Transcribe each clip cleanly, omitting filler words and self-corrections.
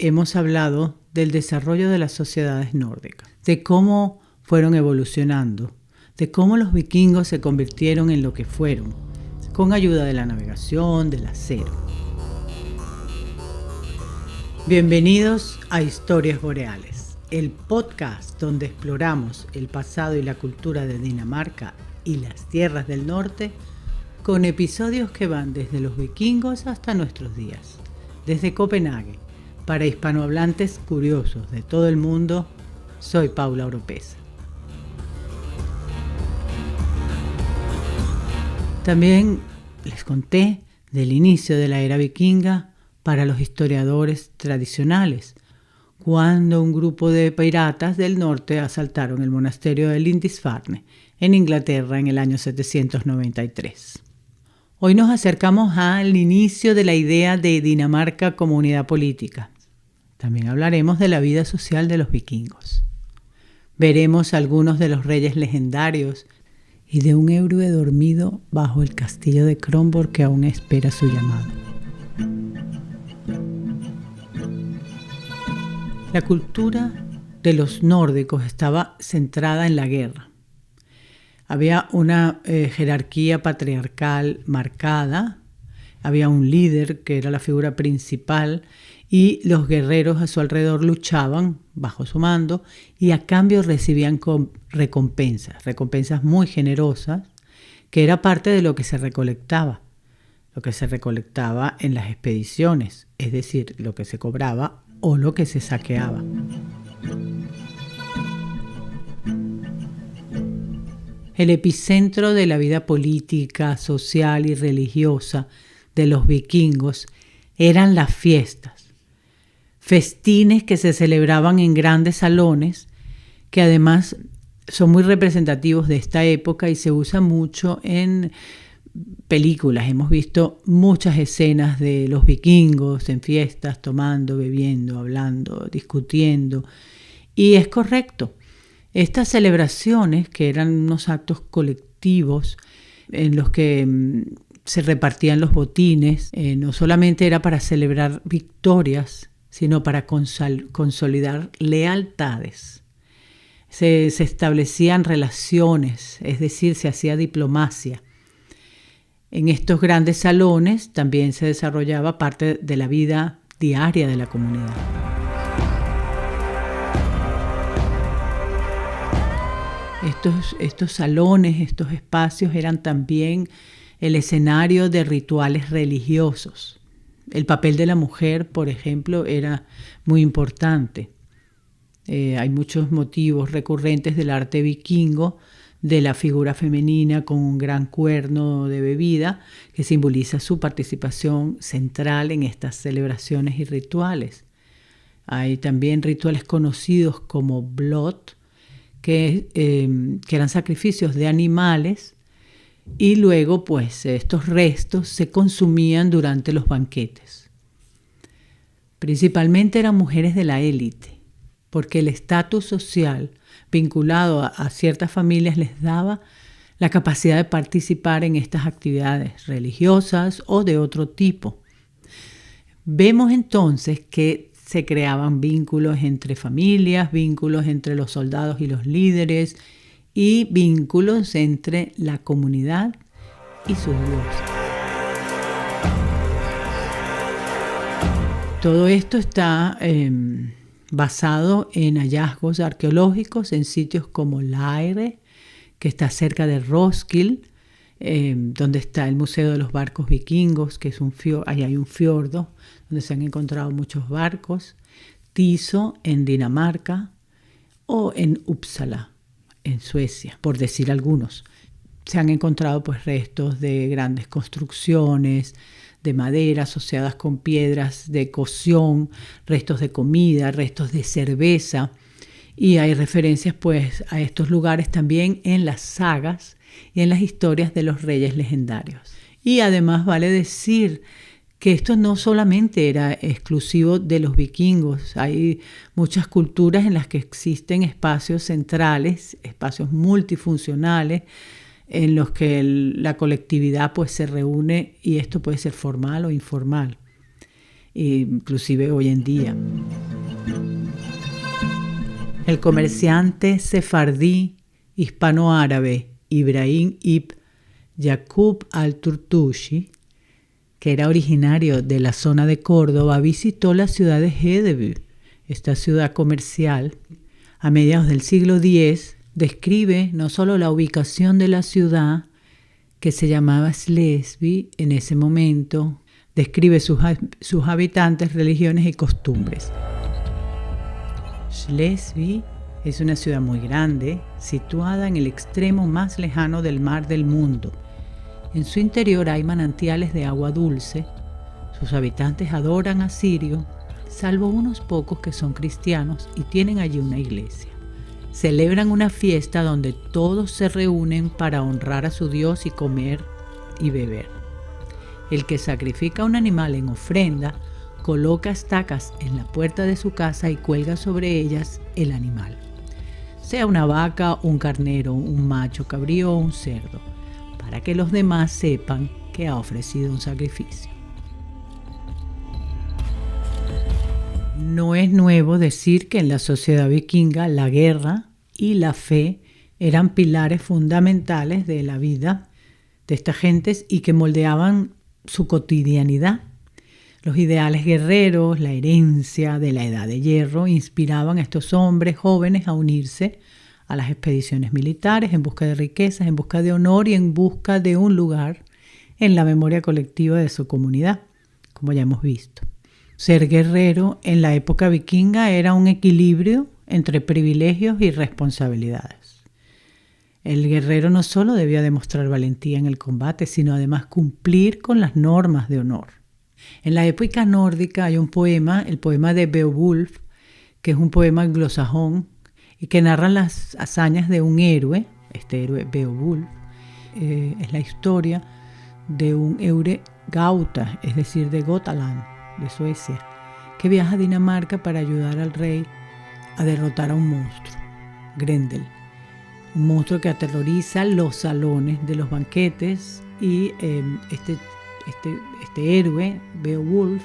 hemos hablado del desarrollo de las sociedades nórdicas, de cómo fueron evolucionando, de cómo los vikingos se convirtieron en lo que fueron, con ayuda de la navegación, del acero. Bienvenidos a Historias Boreales, el podcast donde exploramos el pasado y la cultura de Dinamarca y las tierras del norte, con episodios que van desde los vikingos hasta nuestros días. Desde Copenhague, para hispanohablantes curiosos de todo el mundo, soy Paula Oropesa. También les conté del inicio de la era vikinga para los historiadores tradicionales, cuando un grupo de piratas del norte asaltaron el monasterio de Lindisfarne en Inglaterra en el año 793. Hoy nos acercamos al inicio de la idea de Dinamarca como unidad política. También hablaremos de la vida social de los vikingos. Veremos algunos de los reyes legendarios y de un héroe dormido bajo el castillo de Kronborg que aún espera su llamado. La cultura de los nórdicos estaba centrada en la guerra. Había una jerarquía patriarcal marcada, había un líder que era la figura principal y los guerreros a su alrededor luchaban bajo su mando y a cambio recibían recompensas muy generosas, que era parte de lo que se recolectaba en las expediciones, es decir, lo que se cobraba o lo que se saqueaba. El epicentro de la vida política, social y religiosa de los vikingos eran las fiestas, festines que se celebraban en grandes salones, que además son muy representativos de esta época y se usa mucho en películas. Hemos visto muchas escenas de los vikingos en fiestas, tomando, bebiendo, hablando, discutiendo, y es correcto. Estas celebraciones, que eran unos actos colectivos en los que se repartían los botines, no solamente era para celebrar victorias, sino para consolidar lealtades. Se establecían relaciones, es decir, se hacía diplomacia. En estos grandes salones también se desarrollaba parte de la vida diaria de la comunidad. Estos salones, estos espacios eran también el escenario de rituales religiosos. El papel de la mujer, por ejemplo, era muy importante. Hay muchos motivos recurrentes del arte vikingo de la figura femenina con un gran cuerno de bebida que simboliza su participación central en estas celebraciones y rituales. Hay también rituales conocidos como blot, que eran sacrificios de animales y luego pues estos restos se consumían durante los banquetes. Principalmente eran mujeres de la élite, porque el estatus social vinculado a ciertas familias les daba la capacidad de participar en estas actividades religiosas o de otro tipo. Vemos entonces que se creaban vínculos entre familias, vínculos entre los soldados y los líderes y vínculos entre la comunidad y sus dioses. Todo esto está basado en hallazgos arqueológicos en sitios como Laire, que está cerca de Roskilde, donde está el Museo de los Barcos Vikingos, que es ahí hay un fiordo donde se han encontrado muchos barcos, Tiso en Dinamarca o en Uppsala en Suecia, por decir algunos. Se han encontrado pues restos de grandes construcciones de madera asociadas con piedras de cocción, restos de comida, restos de cerveza, y hay referencias pues a estos lugares también en las sagas y en las historias de los reyes legendarios. Y además vale decir que esto no solamente era exclusivo de los vikingos. Hay muchas culturas en las que existen espacios centrales, espacios multifuncionales, en los que la colectividad pues se reúne, y esto puede ser formal o informal, inclusive hoy en día. El comerciante sefardí hispano-árabe Ibrahim ibn Yaqub al-Turtushi, que era originario de la zona de Córdoba, visitó la ciudad de Hedeby. Esta ciudad comercial, a mediados del siglo X, describe no solo la ubicación de la ciudad, que se llamaba Schleswig en ese momento, describe sus habitantes, religiones y costumbres. Schleswig es una ciudad muy grande, situada en el extremo más lejano del mar del mundo. En su interior hay manantiales de agua dulce. Sus habitantes adoran a Sirio, salvo unos pocos que son cristianos y tienen allí una iglesia. Celebran una fiesta donde todos se reúnen para honrar a su Dios y comer y beber. El que sacrifica un animal en ofrenda coloca estacas en la puerta de su casa y cuelga sobre ellas el animal, sea una vaca, un carnero, un macho cabrío o un cerdo, para que los demás sepan que ha ofrecido un sacrificio. No es nuevo decir que en la sociedad vikinga la guerra y la fe eran pilares fundamentales de la vida de estas gentes y que moldeaban su cotidianidad. Los ideales guerreros, la herencia de la edad de hierro, inspiraban a estos hombres jóvenes a unirse a las expediciones militares en busca de riquezas, en busca de honor y en busca de un lugar en la memoria colectiva de su comunidad, como ya hemos visto. Ser guerrero en la época vikinga era un equilibrio entre privilegios y responsabilidades. El guerrero no solo debía demostrar valentía en el combate, sino además cumplir con las normas de honor. En la época nórdica hay un poema, el poema de Beowulf, que es un poema anglosajón y que narra las hazañas de un héroe. Este héroe Beowulf es la historia de un héroe gauta, es decir, de Götaland, de Suecia, que viaja a Dinamarca para ayudar al rey a derrotar a un monstruo, Grendel, un monstruo que aterroriza los salones de los banquetes y este héroe, Beowulf,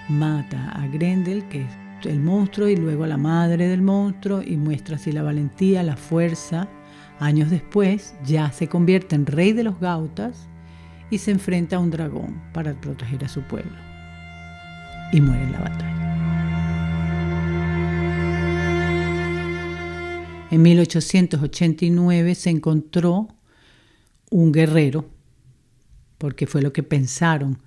mata a Grendel, que es el monstruo, y luego a la madre del monstruo, y muestra así la valentía, la fuerza. Años después ya se convierte en rey de los gautas y se enfrenta a un dragón para proteger a su pueblo. Y muere en la batalla. En 1889 se encontró un guerrero, porque fue lo que pensaron,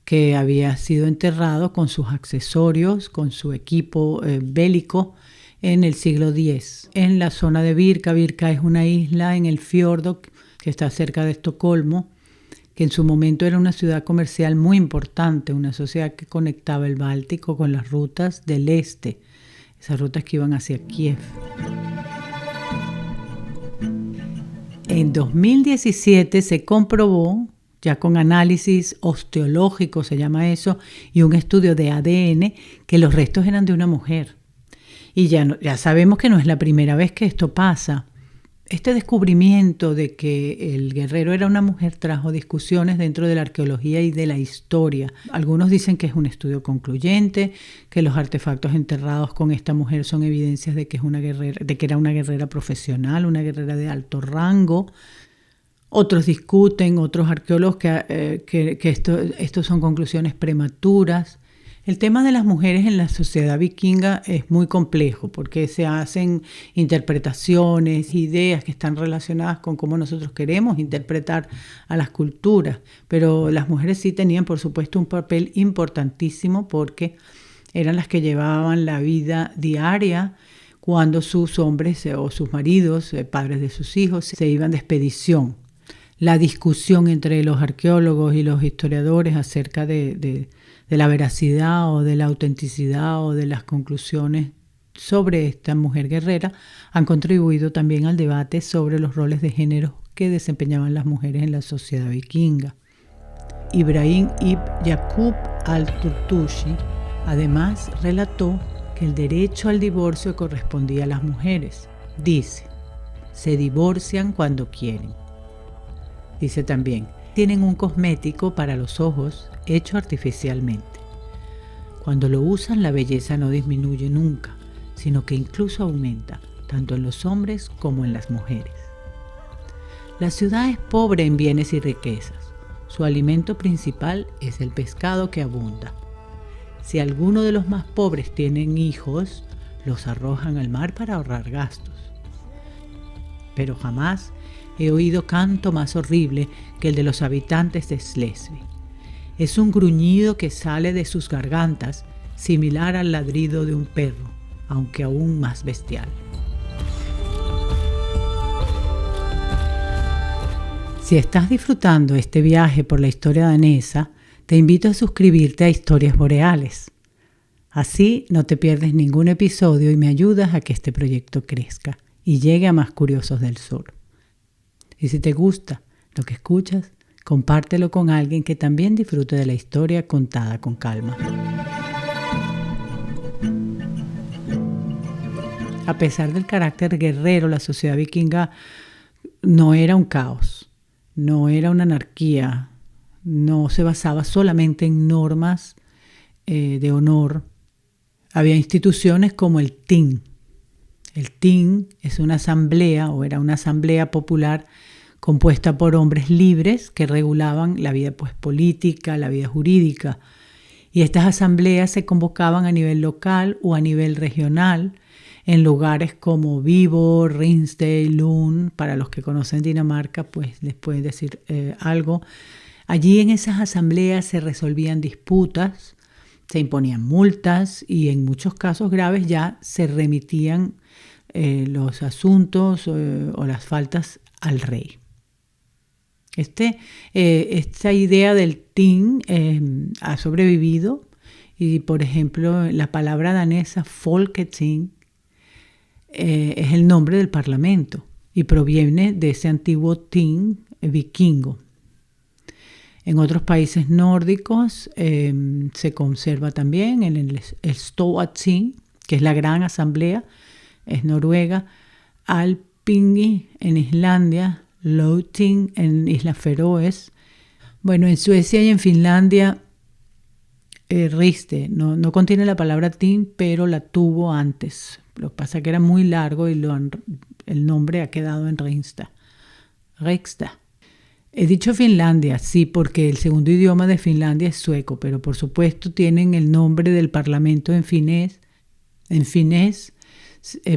que había sido enterrado con sus accesorios, con su equipo bélico en el siglo X, en la zona de Birka. Birka es una isla en el fiordo que está cerca de Estocolmo, que en su momento era una ciudad comercial muy importante, una sociedad que conectaba el Báltico con las rutas del este, esas rutas que iban hacia Kiev. En 2017 se comprobó, ya con análisis osteológico se llama eso, y un estudio de ADN, que los restos eran de una mujer. Y ya sabemos que no es la primera vez que esto pasa. Este descubrimiento de que el guerrero era una mujer trajo discusiones dentro de la arqueología y de la historia. Algunos dicen que es un estudio concluyente, que los artefactos enterrados con esta mujer son evidencias de que es una guerrera, de que era una guerrera profesional, una guerrera de alto rango. Otros discuten, otros arqueólogos, que esto son conclusiones prematuras. El tema de las mujeres en la sociedad vikinga es muy complejo porque se hacen interpretaciones, ideas que están relacionadas con cómo nosotros queremos interpretar a las culturas. Pero las mujeres sí tenían, por supuesto, un papel importantísimo porque eran las que llevaban la vida diaria cuando sus hombres o sus maridos, padres de sus hijos, se iban de expedición. La discusión entre los arqueólogos y los historiadores acerca de la veracidad o de la autenticidad o de las conclusiones sobre esta mujer guerrera han contribuido también al debate sobre los roles de género que desempeñaban las mujeres en la sociedad vikinga. Ibrahim ibn Yaqub al-Turtushi además relató que el derecho al divorcio correspondía a las mujeres. Dice, se divorcian cuando quieren. Dice también, tienen un cosmético para los ojos hecho artificialmente. Cuando lo usan, la belleza no disminuye nunca, sino que incluso aumenta, tanto en los hombres como en las mujeres. La ciudad es pobre en bienes y riquezas. Su alimento principal es el pescado que abunda. Si alguno de los más pobres tienen hijos, los arrojan al mar para ahorrar gastos. Pero jamás he oído canto más horrible que el de los habitantes de Schleswig. Es un gruñido que sale de sus gargantas, similar al ladrido de un perro, aunque aún más bestial. Si estás disfrutando este viaje por la historia danesa, te invito a suscribirte a Historias Boreales. Así no te pierdes ningún episodio y me ayudas a que este proyecto crezca y llegue a más curiosos del sur. Y si te gusta lo que escuchas, compártelo con alguien que también disfrute de la historia contada con calma. A pesar del carácter guerrero, la sociedad vikinga no era un caos. No era una anarquía, no se basaba solamente en normas de honor. Había instituciones como el Ting. El Ting es una asamblea, o era una asamblea popular compuesta por hombres libres que regulaban la vida política, la vida jurídica. Y estas asambleas se convocaban a nivel local o a nivel regional, en lugares como Viborg, Ringsted, Lund. Para los que conocen Dinamarca, pues les pueden decir algo. Allí en esas asambleas se resolvían disputas, se imponían multas y en muchos casos graves ya se remitían los asuntos o las faltas al rey. Esta idea del Ting ha sobrevivido y, por ejemplo, la palabra danesa Folketing es el nombre del parlamento y proviene de ese antiguo Ting vikingo. En otros países nórdicos se conserva también el Storting, que es la gran asamblea, es Noruega, Alþingi en Islandia, Lagting en Islas Feroes. Bueno, en Suecia y en Finlandia, Riksdag no contiene la palabra Ting, pero la tuvo antes. Lo que pasa es que era muy largo y el nombre ha quedado en Riksdag. He dicho Finlandia, sí, porque el segundo idioma de Finlandia es sueco, pero por supuesto tienen el nombre del parlamento en finés. En finés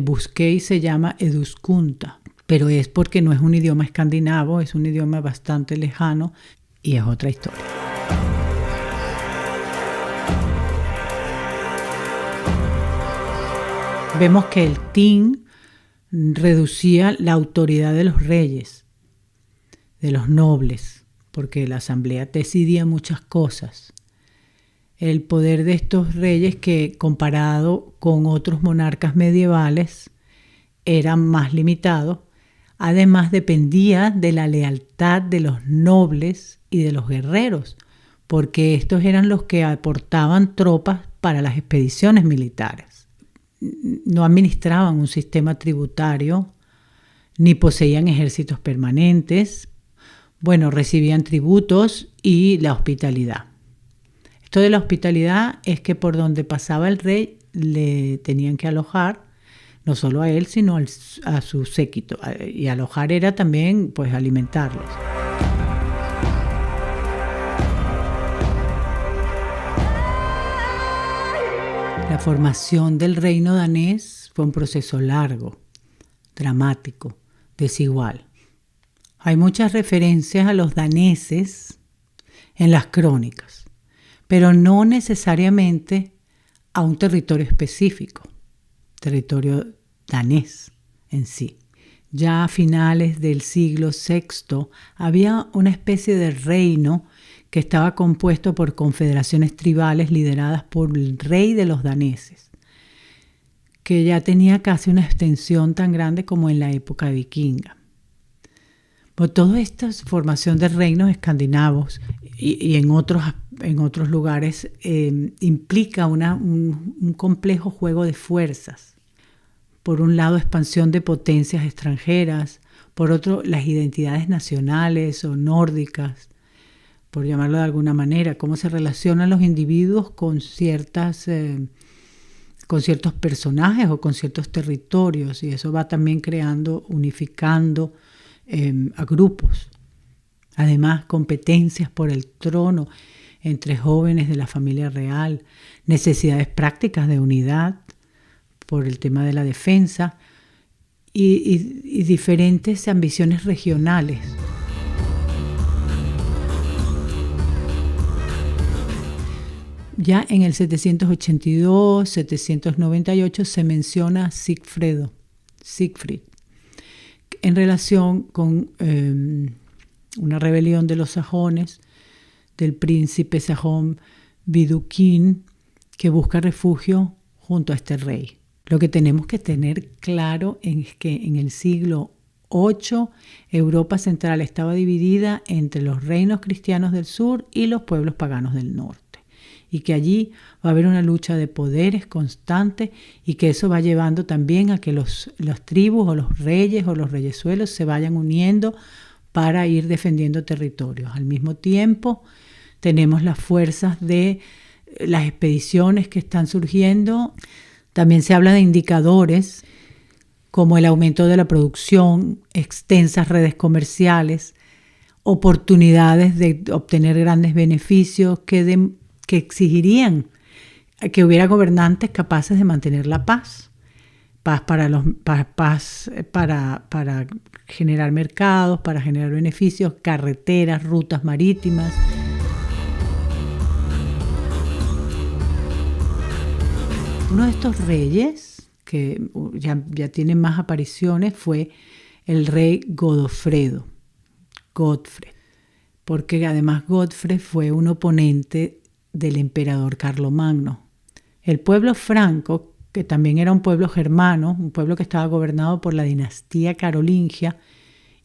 busqué y se llama Eduskunta, pero es porque no es un idioma escandinavo, es un idioma bastante lejano y es otra historia. Vemos que el Ting reducía la autoridad de los reyes, de los nobles, porque la asamblea decidía muchas cosas. El poder de estos reyes, que comparado con otros monarcas medievales era más limitado, además dependía de la lealtad de los nobles y de los guerreros, porque estos eran los que aportaban tropas para las expediciones militares. No administraban un sistema tributario, ni poseían ejércitos permanentes. Bueno, recibían tributos y la hospitalidad. Esto de la hospitalidad es que por donde pasaba el rey le tenían que alojar, no solo a él, sino a su séquito. Y alojar era también, pues, alimentarlos. La formación del reino danés fue un proceso largo, dramático, desigual. Hay muchas referencias a los daneses en las crónicas, pero no necesariamente a un territorio específico, territorio danés en sí. Ya a finales del siglo VI había una especie de reino que estaba compuesto por confederaciones tribales lideradas por el rey de los daneses, que ya tenía casi una extensión tan grande como en la época vikinga. Por toda esta formación de reinos escandinavos y en otros lugares implica un complejo juego de fuerzas. Por un lado, expansión de potencias extranjeras, por otro, las identidades nacionales o nórdicas, por llamarlo de alguna manera, cómo se relacionan los individuos con ciertos personajes o con ciertos territorios, y eso va también unificando a grupos. Además, competencias por el trono entre jóvenes de la familia real, necesidades prácticas de unidad por el tema de la defensa y diferentes ambiciones regionales. Ya en el 782, 798 se menciona Siegfried, en relación con una rebelión de los sajones, del príncipe sajón Widukind, que busca refugio junto a este rey. Lo que tenemos que tener claro es que en el siglo VIII Europa central estaba dividida entre los reinos cristianos del sur y los pueblos paganos del norte, y que allí va a haber una lucha de poderes constante, y que eso va llevando también a que las tribus o los reyes o los reyesuelos se vayan uniendo para ir defendiendo territorios. Al mismo tiempo tenemos las fuerzas de las expediciones que están surgiendo. También se habla de indicadores como el aumento de la producción, extensas redes comerciales, oportunidades de obtener grandes beneficios que exigirían que hubiera gobernantes capaces de mantener la paz para generar mercados, para generar beneficios, carreteras, rutas marítimas. Uno de estos reyes, que ya tiene más apariciones, fue el rey Godofredo, porque además Godfrey fue un oponente del emperador Carlomagno. El pueblo franco, que también era un pueblo germano, un pueblo que estaba gobernado por la dinastía carolingia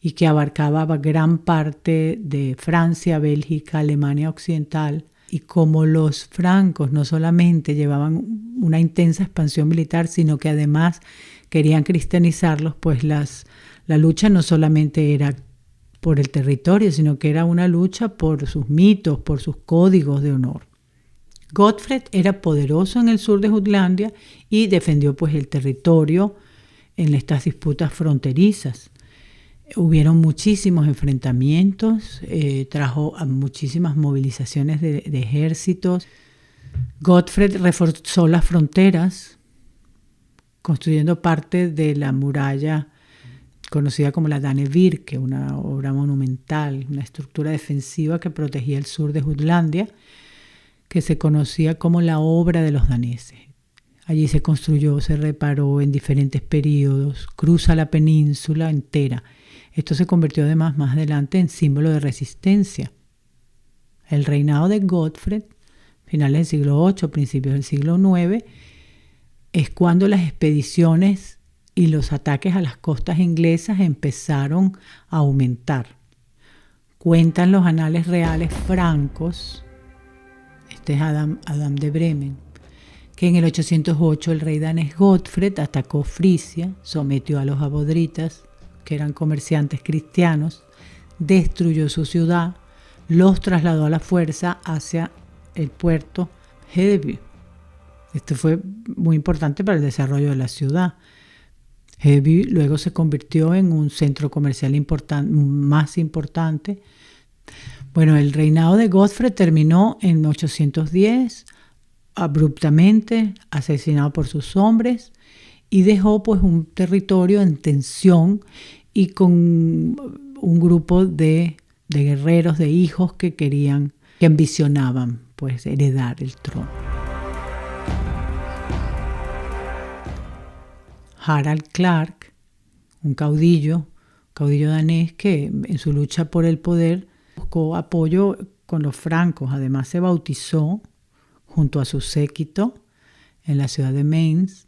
y que abarcaba gran parte de Francia, Bélgica, Alemania Occidental. Y como los francos no solamente llevaban una intensa expansión militar, sino que además querían cristianizarlos, pues la lucha no solamente era por el territorio, sino que era una lucha por sus mitos, por sus códigos de honor. Godfrey era poderoso en el sur de Jutlandia y defendió pues el territorio en estas disputas fronterizas. Hubieron muchísimos enfrentamientos, trajo a muchísimas movilizaciones de ejércitos. Godfrey reforzó las fronteras, construyendo parte de la muralla conocida como la Dannevirke, una obra monumental, una estructura defensiva que protegía el sur de Jutlandia, que se conocía como la obra de los daneses. Allí se construyó, se reparó en diferentes periodos, cruza la península entera. Esto se convirtió además más adelante en símbolo de resistencia. El reinado de Godfrey, finales del siglo VIII, principios del siglo IX, es cuando las expediciones y los ataques a las costas inglesas empezaron a aumentar. Cuentan los anales reales francos, este es Adam de Bremen, que en el 808 el rey danés Godfrey atacó Frisia, sometió a los abodritas, que eran comerciantes cristianos, destruyó su ciudad, los trasladó a la fuerza hacia el puerto Hedeby. Esto fue muy importante para el desarrollo de la ciudad. Hedeby luego se convirtió en un centro comercial más importante. Bueno, el reinado de Godfrey terminó en 810, abruptamente, asesinado por sus hombres, y dejó pues un territorio en tensión y con un grupo de guerreros, de hijos que ambicionaban pues heredar el trono. Harald Clark, un caudillo danés que en su lucha por el poder buscó apoyo con los francos. Además se bautizó junto a su séquito en la ciudad de Mainz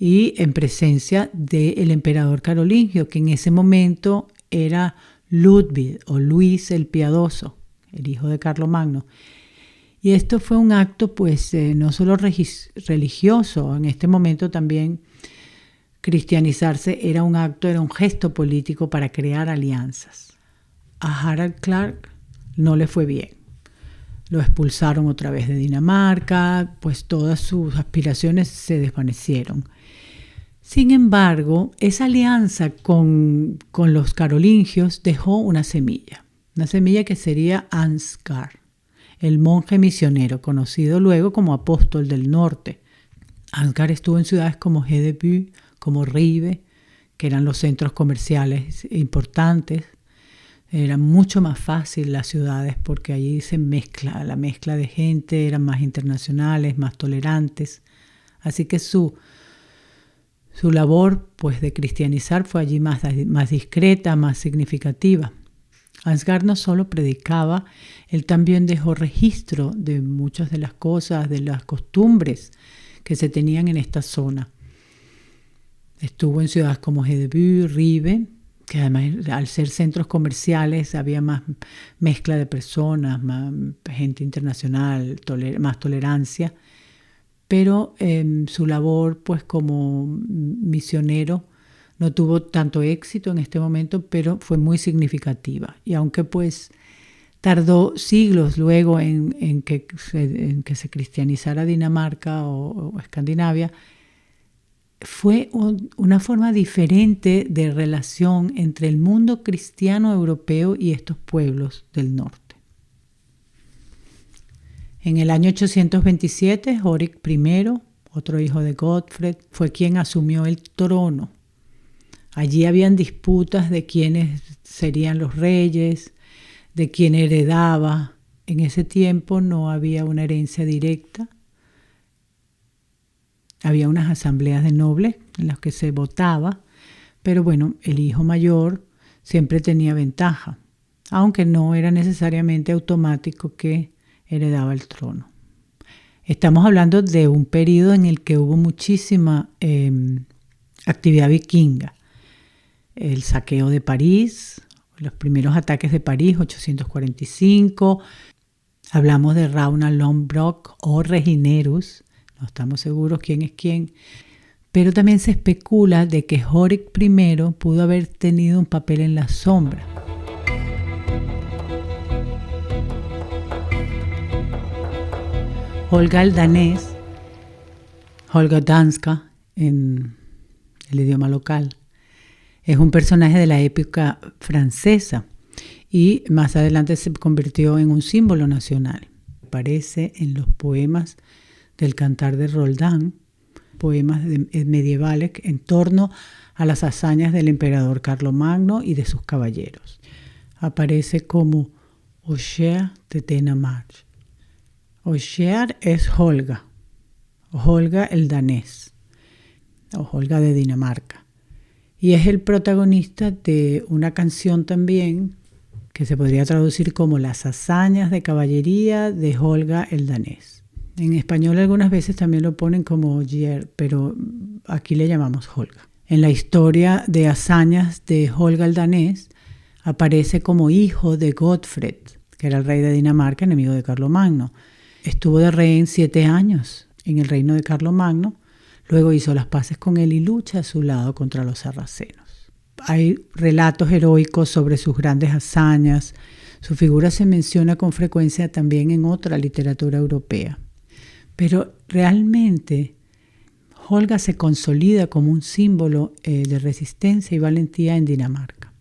y en presencia del emperador carolingio, que en ese momento era Ludwig o Luis el Piadoso, el hijo de Carlomagno. Y esto fue un acto pues no solo religioso, en este momento también cristianizarse era un gesto político para crear alianzas. A Harald Clark no le fue bien. Lo expulsaron otra vez de Dinamarca, pues todas sus aspiraciones se desvanecieron. Sin embargo, esa alianza con los carolingios dejó una semilla que sería Ansgar, el monje misionero, conocido luego como apóstol del norte. Ansgar estuvo en ciudades como Hedeby, como Ribe, que eran los centros comerciales importantes. Era mucho más fácil las ciudades porque allí la mezcla de gente, eran más internacionales, más tolerantes. Así que su labor pues, de cristianizar fue allí más discreta, más significativa. Ansgar no solo predicaba, él también dejó registro de muchas de las cosas, de las costumbres que se tenían en esta zona. Estuvo en ciudades como Hedeby, Ribe, que además al ser centros comerciales había más mezcla de personas, más gente internacional, más tolerancia. Pero su labor pues como misionero no tuvo tanto éxito en este momento, pero fue muy significativa. Y aunque pues tardó siglos luego en que se cristianizara Dinamarca o Escandinavia, fue una forma diferente de relación entre el mundo cristiano europeo y estos pueblos del norte. En el año 827, Horik I, otro hijo de Godfred, fue quien asumió el trono. Allí habían disputas de quiénes serían los reyes, de quién heredaba. En ese tiempo no había una herencia directa. Había unas asambleas de nobles en las que se votaba, pero bueno, el hijo mayor siempre tenía ventaja, aunque no era necesariamente automático que heredaba el trono. Estamos hablando de un periodo en el que hubo muchísima actividad vikinga. El saqueo de París, los primeros ataques de París, 845. Hablamos de Ragnar Lothbrok o Reginerus, no estamos seguros quién es quién. Pero también se especula de que Horik I pudo haber tenido un papel en la sombra. Holga el danés, Holga Danska en el idioma local, es un personaje de la época francesa y más adelante se convirtió en un símbolo nacional. Aparece en los poemas del Cantar de Roldán, poemas medievales en torno a las hazañas del emperador Carlomagno y de sus caballeros. Aparece como Osher de Dinamarca. Osher es Holga el danés, o Holga de Dinamarca. Y es el protagonista de una canción también que se podría traducir como Las hazañas de caballería de Holga el danés. En español algunas veces también lo ponen como Ogier, pero aquí le llamamos Holga. En la historia de hazañas de Holga el danés aparece como hijo de Godfred, que era el rey de Dinamarca, enemigo de Carlomagno. Estuvo de rey 7 años en el reino de Carlomagno. Luego hizo las paces con él y lucha a su lado contra los sarracenos. Hay relatos heroicos sobre sus grandes hazañas. Su figura se menciona con frecuencia también en otra literatura europea. Pero realmente Holga se consolida como un símbolo de resistencia y valentía en Dinamarca.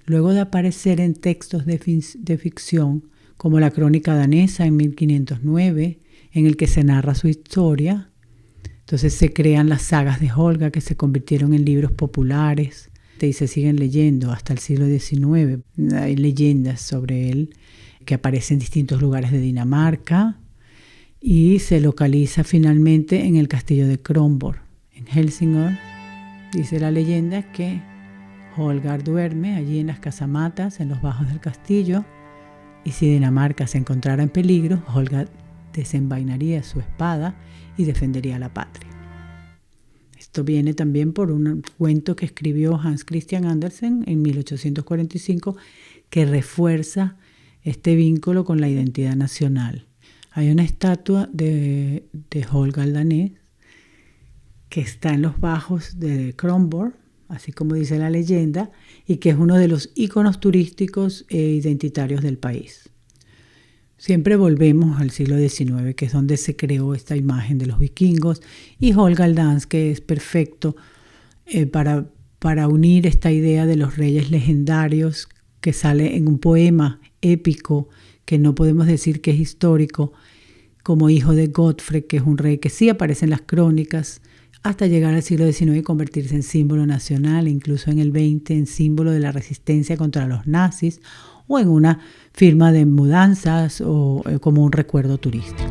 Luego de aparecer en textos de ficción como la Crónica danesa en 1509, en el que se narra su historia. Entonces se crean las sagas de Holga que se convirtieron en libros populares y se siguen leyendo hasta el siglo XIX. Hay leyendas sobre él que aparecen en distintos lugares de Dinamarca y se localiza finalmente en el castillo de Kronborg, en Helsingør. Dice la leyenda que Holgar duerme allí en las casamatas, en los bajos del castillo, y si Dinamarca se encontrara en peligro, Holga desenvainaría su espada y defendería a la patria. Esto viene también por un cuento que escribió Hans Christian Andersen en 1845 que refuerza este vínculo con la identidad nacional. Hay una estatua de Holga el danés que está en los bajos de Kronborg, así como dice la leyenda, y que es uno de los íconos turísticos e identitarios del país. Siempre volvemos al siglo XIX, que es donde se creó esta imagen de los vikingos, y Holger Dansk, que es perfecto para unir esta idea de los reyes legendarios que sale en un poema épico que no podemos decir que es histórico, como hijo de Godfrey, que es un rey que sí aparece en las crónicas, hasta llegar al siglo XIX y convertirse en símbolo nacional, incluso en el XX en símbolo de la resistencia contra los nazis, o en una firma de mudanzas o como un recuerdo turístico.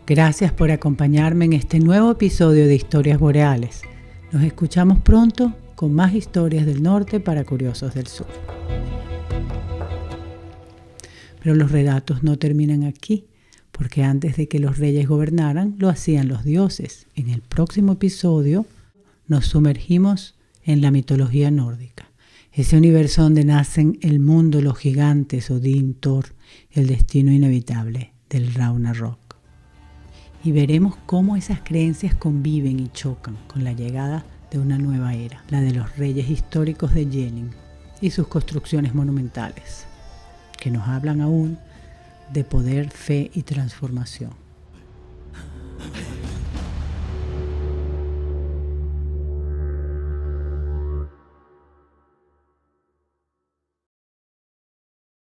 Gracias por acompañarme en este nuevo episodio de Historias Boreales. Nos escuchamos pronto con más historias del norte para curiosos del sur. Pero los relatos no terminan aquí, porque antes de que los reyes gobernaran, lo hacían los dioses. En el próximo episodio nos sumergimos en la mitología nórdica, ese universo donde nacen el mundo, los gigantes, Odín, Thor, el destino inevitable del Ragnarok. Y veremos cómo esas creencias conviven y chocan con la llegada de una nueva era, la de los reyes históricos de Yellin y sus construcciones monumentales, que nos hablan aún de poder, fe y transformación.